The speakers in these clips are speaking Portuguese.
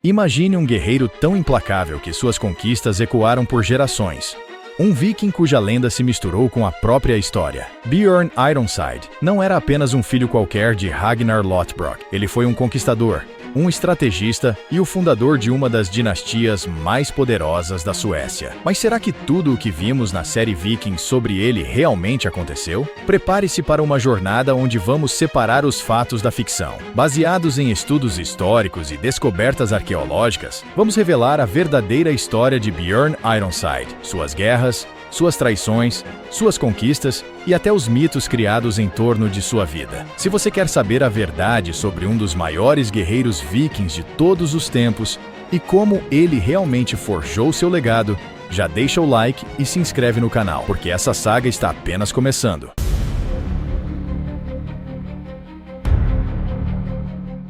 Imagine um guerreiro tão implacável que suas conquistas ecoaram por gerações. Um viking cuja lenda se misturou com a própria história. Bjorn Ironside não era apenas um filho qualquer de Ragnar Lothbrok. Ele foi um conquistador, um estrategista e o fundador de uma das dinastias mais poderosas da Suécia. Mas será que tudo o que vimos na série Vikings sobre ele realmente aconteceu? Prepare-se para uma jornada onde vamos separar os fatos da ficção. Baseados em estudos históricos e descobertas arqueológicas, vamos revelar a verdadeira história de Bjorn Ironside, suas guerras, suas traições, suas conquistas e até os mitos criados em torno de sua vida. Se você quer saber a verdade sobre um dos maiores guerreiros vikings de todos os tempos e como ele realmente forjou seu legado, já deixa o like e se inscreve no canal, porque essa saga está apenas começando.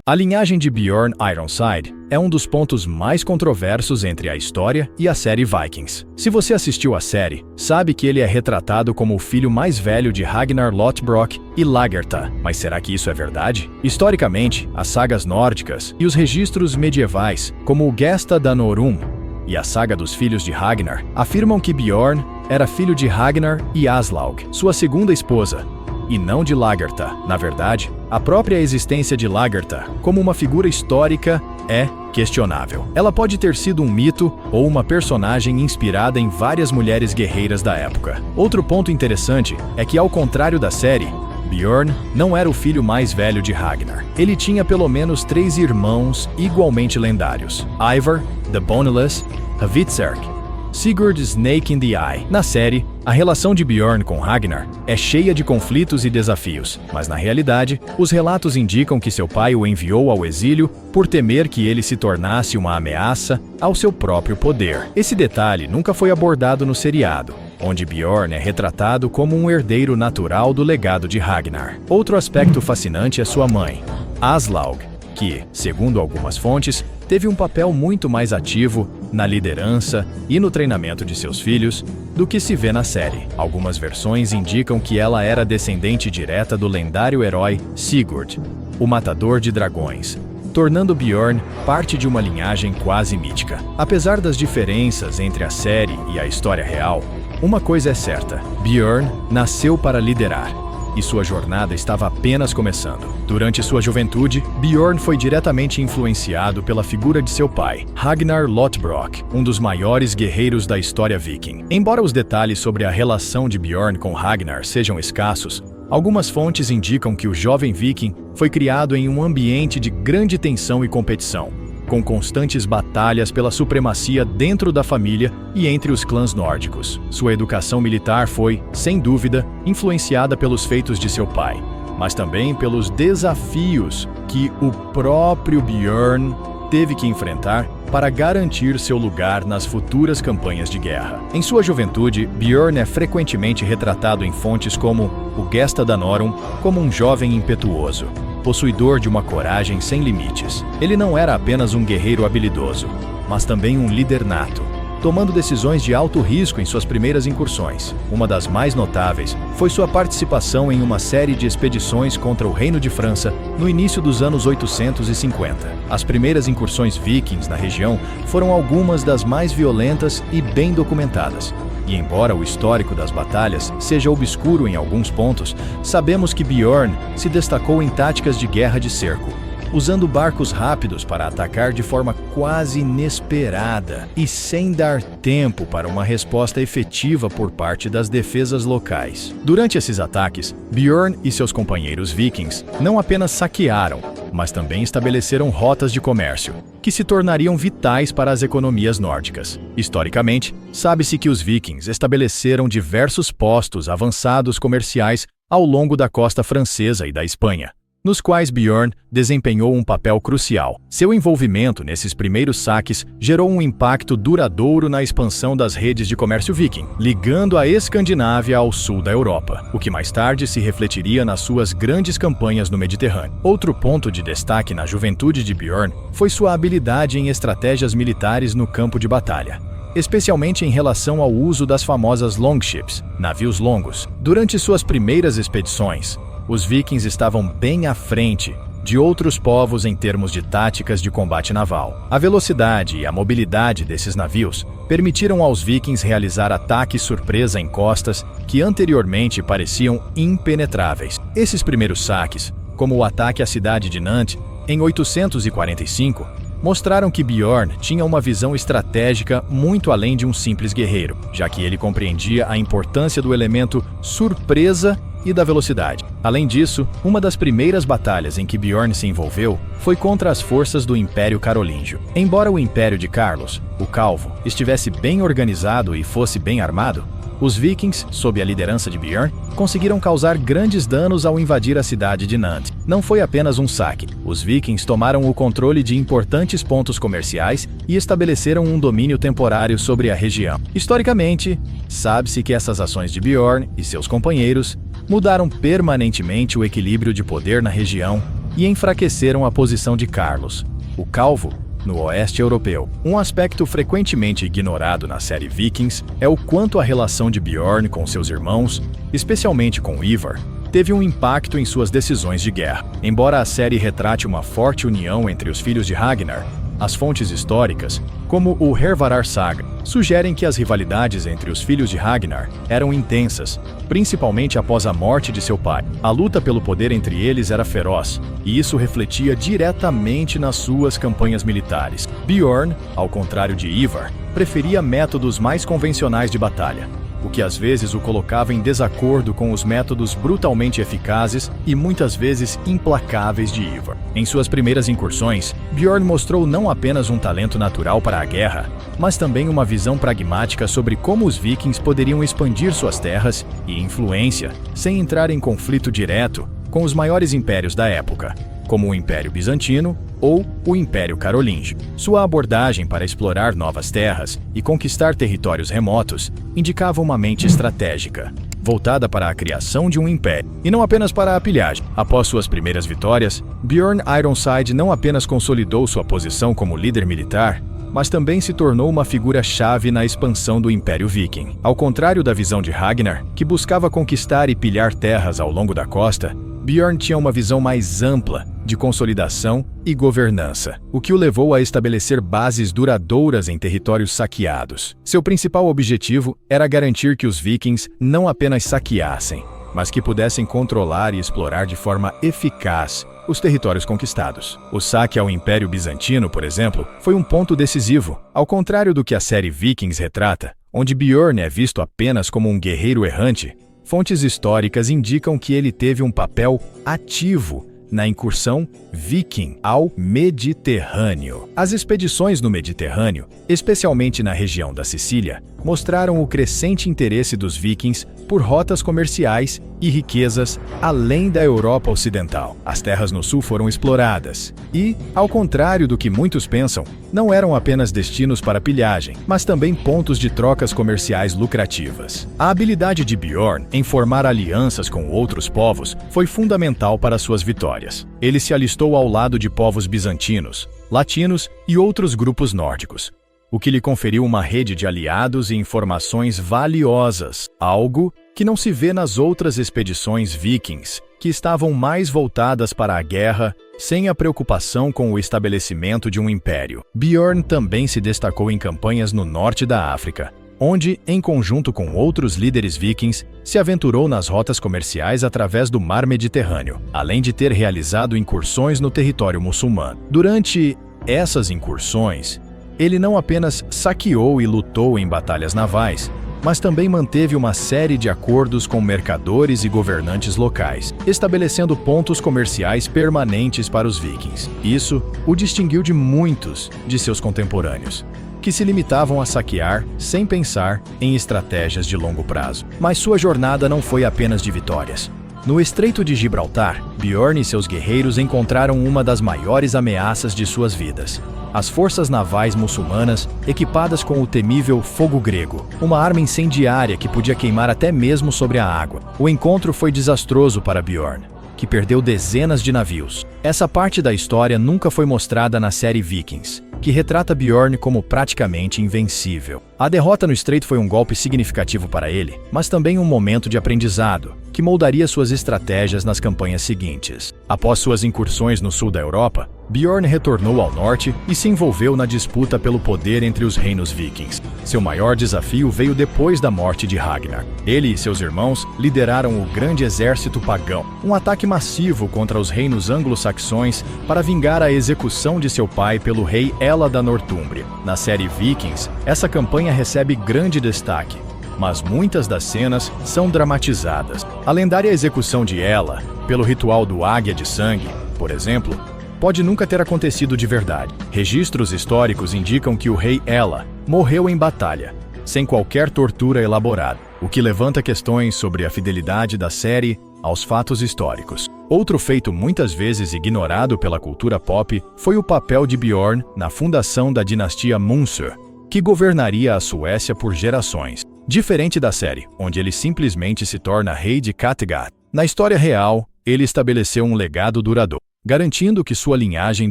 A linhagem de Bjorn Ironside é um dos pontos mais controversos entre a história e a série Vikings. Se você assistiu à série, sabe que ele é retratado como o filho mais velho de Ragnar Lothbrok e Lagertha. Mas será que isso é verdade? Historicamente, as sagas nórdicas e os registros medievais, como o Gesta Danorum e a saga dos filhos de Ragnar, afirmam que Bjorn era filho de Ragnar e Aslaug, sua segunda esposa, e não de Lagertha. Na verdade, a própria existência de Lagertha como uma figura histórica é questionável. Ela pode ter sido um mito ou uma personagem inspirada em várias mulheres guerreiras da época. Outro ponto interessante é que, ao contrário da série, Bjorn não era o filho mais velho de Ragnar. Ele tinha pelo menos 3 irmãos igualmente lendários: Ivar, the Boneless, Hvitserk, Sigurd Snake in the Eye. Na série, a relação de Bjorn com Ragnar é cheia de conflitos e desafios, mas na realidade, os relatos indicam que seu pai o enviou ao exílio por temer que ele se tornasse uma ameaça ao seu próprio poder. Esse detalhe nunca foi abordado no seriado, onde Bjorn é retratado como um herdeiro natural do legado de Ragnar. Outro aspecto fascinante é sua mãe, Aslaug, que, segundo algumas fontes, teve um papel muito mais ativo na liderança e no treinamento de seus filhos do que se vê na série. Algumas versões indicam que ela era descendente direta do lendário herói Sigurd, o matador de dragões, tornando Bjorn parte de uma linhagem quase mítica. Apesar das diferenças entre a série e a história real, uma coisa é certa: Bjorn nasceu para liderar, e sua jornada estava apenas começando. Durante sua juventude, Bjorn foi diretamente influenciado pela figura de seu pai, Ragnar Lothbrok, um dos maiores guerreiros da história viking. Embora os detalhes sobre a relação de Bjorn com Ragnar sejam escassos, algumas fontes indicam que o jovem viking foi criado em um ambiente de grande tensão e competição, com constantes batalhas pela supremacia dentro da família e entre os clãs nórdicos. Sua educação militar foi, sem dúvida, influenciada pelos feitos de seu pai, mas também pelos desafios que o próprio Bjorn teve que enfrentar para garantir seu lugar nas futuras campanhas de guerra. Em sua juventude, Bjorn é frequentemente retratado em fontes como o Gesta Danorum como um jovem impetuoso, possuidor de uma coragem sem limites. Ele não era apenas um guerreiro habilidoso, mas também um líder nato, tomando decisões de alto risco em suas primeiras incursões. Uma das mais notáveis foi sua participação em uma série de expedições contra o Reino de França no início dos anos 850. As primeiras incursões vikings na região foram algumas das mais violentas e bem documentadas. E embora o histórico das batalhas seja obscuro em alguns pontos, sabemos que Bjorn se destacou em táticas de guerra de cerco, usando barcos rápidos para atacar de forma quase inesperada e sem dar tempo para uma resposta efetiva por parte das defesas locais. Durante esses ataques, Bjorn e seus companheiros vikings não apenas saquearam, mas também estabeleceram rotas de comércio, que se tornariam vitais para as economias nórdicas. Historicamente, sabe-se que os vikings estabeleceram diversos postos avançados comerciais ao longo da costa francesa e da Espanha, nos quais Bjorn desempenhou um papel crucial. Seu envolvimento nesses primeiros saques gerou um impacto duradouro na expansão das redes de comércio viking, ligando a Escandinávia ao sul da Europa, o que mais tarde se refletiria nas suas grandes campanhas no Mediterrâneo. Outro ponto de destaque na juventude de Bjorn foi sua habilidade em estratégias militares no campo de batalha, especialmente em relação ao uso das famosas longships, navios longos. Durante suas primeiras expedições, os vikings estavam bem à frente de outros povos em termos de táticas de combate naval. A velocidade e a mobilidade desses navios permitiram aos vikings realizar ataques surpresa em costas que anteriormente pareciam impenetráveis. Esses primeiros saques, como o ataque à cidade de Nantes em 845, mostraram que Bjorn tinha uma visão estratégica muito além de um simples guerreiro, já que ele compreendia a importância do elemento surpresa e da velocidade. Além disso, uma das primeiras batalhas em que Bjorn se envolveu foi contra as forças do Império Carolíngio. Embora o Império de Carlos, o Calvo, estivesse bem organizado e fosse bem armado, os vikings, sob a liderança de Bjorn, conseguiram causar grandes danos ao invadir a cidade de Nantes. Não foi apenas um saque. Os vikings tomaram o controle de importantes pontos comerciais e estabeleceram um domínio temporário sobre a região. Historicamente, sabe-se que essas ações de Bjorn e seus companheiros mudaram permanentemente o equilíbrio de poder na região e enfraqueceram a posição de Carlos, o Calvo, no oeste europeu. Um aspecto frequentemente ignorado na série Vikings é o quanto a relação de Bjorn com seus irmãos, especialmente com Ivar, teve um impacto em suas decisões de guerra. Embora a série retrate uma forte união entre os filhos de Ragnar, as fontes históricas, como o Hervarar Saga, sugerem que as rivalidades entre os filhos de Ragnar eram intensas, principalmente após a morte de seu pai. A luta pelo poder entre eles era feroz, e isso refletia diretamente nas suas campanhas militares. Bjorn, ao contrário de Ivar, preferia métodos mais convencionais de batalha, o que às vezes o colocava em desacordo com os métodos brutalmente eficazes e muitas vezes implacáveis de Ivar. Em suas primeiras incursões, Bjorn mostrou não apenas um talento natural para a guerra, mas também uma visão pragmática sobre como os vikings poderiam expandir suas terras e influência sem entrar em conflito direto com os maiores impérios da época, como o Império Bizantino ou o Império Carolíngio. Sua abordagem para explorar novas terras e conquistar territórios remotos indicava uma mente estratégica, voltada para a criação de um império, e não apenas para a pilhagem. Após suas primeiras vitórias, Bjorn Ironside não apenas consolidou sua posição como líder militar, mas também se tornou uma figura-chave na expansão do Império Viking. Ao contrário da visão de Ragnar, que buscava conquistar e pilhar terras ao longo da costa, Bjorn tinha uma visão mais ampla de consolidação e governança, o que o levou a estabelecer bases duradouras em territórios saqueados. Seu principal objetivo era garantir que os vikings não apenas saqueassem, mas que pudessem controlar e explorar de forma eficaz os territórios conquistados. O saque ao Império Bizantino, por exemplo, foi um ponto decisivo. Ao contrário do que a série Vikings retrata, onde Bjorn é visto apenas como um guerreiro errante, fontes históricas indicam que ele teve um papel ativo na incursão viking ao Mediterrâneo. As expedições no Mediterrâneo, especialmente na região da Sicília, mostraram o crescente interesse dos vikings por rotas comerciais e riquezas além da Europa Ocidental. As terras no sul foram exploradas e, ao contrário do que muitos pensam, não eram apenas destinos para pilhagem, mas também pontos de trocas comerciais lucrativas. A habilidade de Bjorn em formar alianças com outros povos foi fundamental para suas vitórias. Ele se alistou ao lado de povos bizantinos, latinos e outros grupos nórdicos, o que lhe conferiu uma rede de aliados e informações valiosas, algo que não se vê nas outras expedições vikings, que estavam mais voltadas para a guerra, sem a preocupação com o estabelecimento de um império. Bjorn também se destacou em campanhas no norte da África, onde, em conjunto com outros líderes vikings, se aventurou nas rotas comerciais através do Mar Mediterrâneo, além de ter realizado incursões no território muçulmano. Durante essas incursões, ele não apenas saqueou e lutou em batalhas navais, mas também manteve uma série de acordos com mercadores e governantes locais, estabelecendo pontos comerciais permanentes para os vikings. Isso o distinguiu de muitos de seus contemporâneos, que se limitavam a saquear sem pensar em estratégias de longo prazo. Mas sua jornada não foi apenas de vitórias. No Estreito de Gibraltar, Bjorn e seus guerreiros encontraram uma das maiores ameaças de suas vidas: as forças navais muçulmanas equipadas com o temível fogo grego, uma arma incendiária que podia queimar até mesmo sobre a água. O encontro foi desastroso para Bjorn, que perdeu dezenas de navios. Essa parte da história nunca foi mostrada na série Vikings, que retrata Bjorn como praticamente invencível. A derrota no Strait foi um golpe significativo para ele, mas também um momento de aprendizado, que moldaria suas estratégias nas campanhas seguintes. Após suas incursões no sul da Europa, Bjorn retornou ao norte e se envolveu na disputa pelo poder entre os reinos vikings. Seu maior desafio veio depois da morte de Ragnar. Ele e seus irmãos lideraram o grande exército pagão, um ataque massivo contra os reinos anglo-saxões para vingar a execução de seu pai pelo rei Ela da Nortúmbria. Na série Vikings, essa campanha recebe grande destaque, mas muitas das cenas são dramatizadas. A lendária execução de Ela, pelo ritual do Águia de Sangue, por exemplo, pode nunca ter acontecido de verdade. Registros históricos indicam que o rei Ela morreu em batalha, sem qualquer tortura elaborada, o que levanta questões sobre a fidelidade da série aos fatos históricos. Outro feito muitas vezes ignorado pela cultura pop foi o papel de Bjorn na fundação da dinastia Munster, que governaria a Suécia por gerações. Diferente da série, onde ele simplesmente se torna rei de Kattegat, na história real, ele estabeleceu um legado duradouro, garantindo que sua linhagem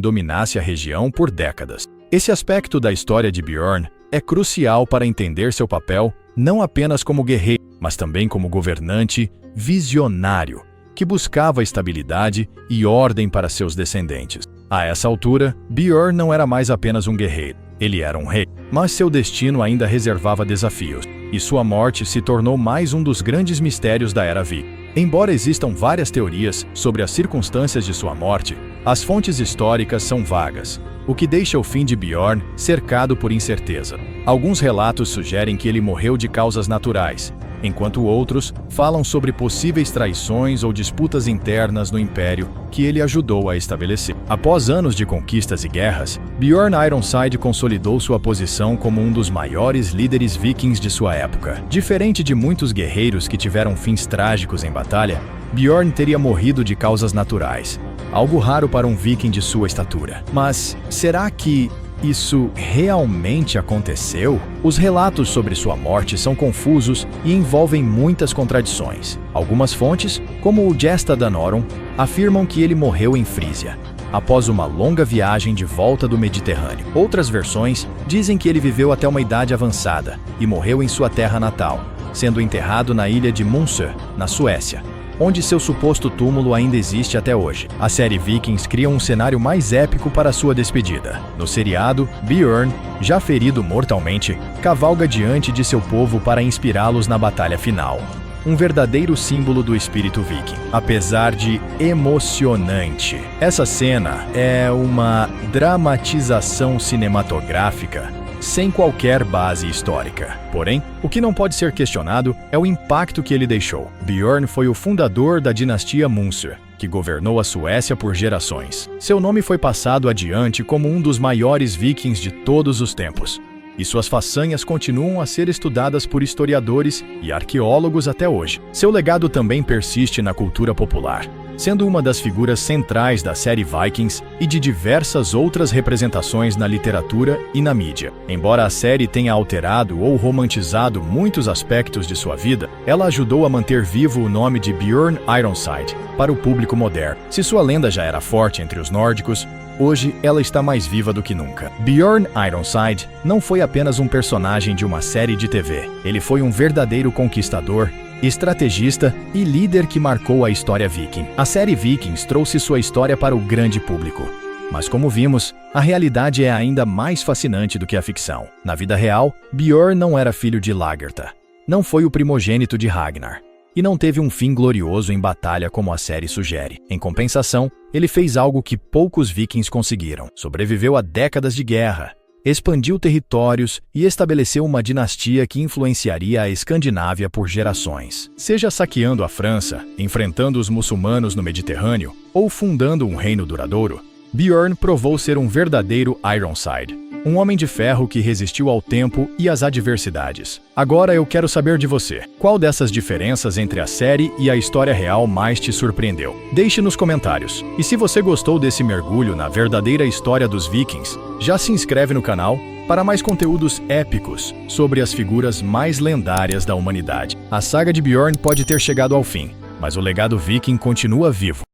dominasse a região por décadas. Esse aspecto da história de Bjorn é crucial para entender seu papel não apenas como guerreiro, mas também como governante visionário, que buscava estabilidade e ordem para seus descendentes. A essa altura, Bjorn não era mais apenas um guerreiro, ele era um rei, mas seu destino ainda reservava desafios, e sua morte se tornou mais um dos grandes mistérios da Era Viking. Embora existam várias teorias sobre as circunstâncias de sua morte, as fontes históricas são vagas, o que deixa o fim de Bjorn cercado por incerteza. Alguns relatos sugerem que ele morreu de causas naturais, enquanto outros falam sobre possíveis traições ou disputas internas no Império que ele ajudou a estabelecer. Após anos de conquistas e guerras, Bjorn Ironside consolidou sua posição como um dos maiores líderes vikings de sua época. Diferente de muitos guerreiros que tiveram fins trágicos em batalha, Bjorn teria morrido de causas naturais, algo raro para um viking de sua estatura. Mas será que isso realmente aconteceu? Os relatos sobre sua morte são confusos e envolvem muitas contradições. Algumas fontes, como o Gesta Danorum, afirmam que ele morreu em Frísia, após uma longa viagem de volta do Mediterrâneo. Outras versões dizem que ele viveu até uma idade avançada e morreu em sua terra natal, sendo enterrado na ilha de Munster, na Suécia, onde seu suposto túmulo ainda existe até hoje. A série Vikings cria um cenário mais épico para sua despedida. No seriado, Bjorn, já ferido mortalmente, cavalga diante de seu povo para inspirá-los na batalha final. Um verdadeiro símbolo do espírito viking. Apesar de emocionante, essa cena é uma dramatização cinematográfica sem qualquer base histórica. Porém, o que não pode ser questionado é o impacto que ele deixou. Bjorn foi o fundador da dinastia Munster, que governou a Suécia por gerações. Seu nome foi passado adiante como um dos maiores vikings de todos os tempos, e suas façanhas continuam a ser estudadas por historiadores e arqueólogos até hoje. Seu legado também persiste na cultura popular, sendo uma das figuras centrais da série Vikings e de diversas outras representações na literatura e na mídia. Embora a série tenha alterado ou romantizado muitos aspectos de sua vida, ela ajudou a manter vivo o nome de Bjorn Ironside para o público moderno. Se sua lenda já era forte entre os nórdicos, hoje ela está mais viva do que nunca. Bjorn Ironside não foi apenas um personagem de uma série de TV. Ele foi um verdadeiro conquistador, estrategista e líder que marcou a história viking. A série Vikings trouxe sua história para o grande público. Mas como vimos, a realidade é ainda mais fascinante do que a ficção. Na vida real, Bjorn não era filho de Lagertha, não foi o primogênito de Ragnar, e não teve um fim glorioso em batalha como a série sugere. Em compensação, ele fez algo que poucos vikings conseguiram. Sobreviveu a décadas de guerra, expandiu territórios e estabeleceu uma dinastia que influenciaria a Escandinávia por gerações. Seja saqueando a França, enfrentando os muçulmanos no Mediterrâneo ou fundando um reino duradouro, Bjorn provou ser um verdadeiro Ironside, um homem de ferro que resistiu ao tempo e às adversidades. Agora eu quero saber de você. Qual dessas diferenças entre a série e a história real mais te surpreendeu? Deixe nos comentários. E se você gostou desse mergulho na verdadeira história dos Vikings, já se inscreve no canal para mais conteúdos épicos sobre as figuras mais lendárias da humanidade. A saga de Bjorn pode ter chegado ao fim, mas o legado viking continua vivo.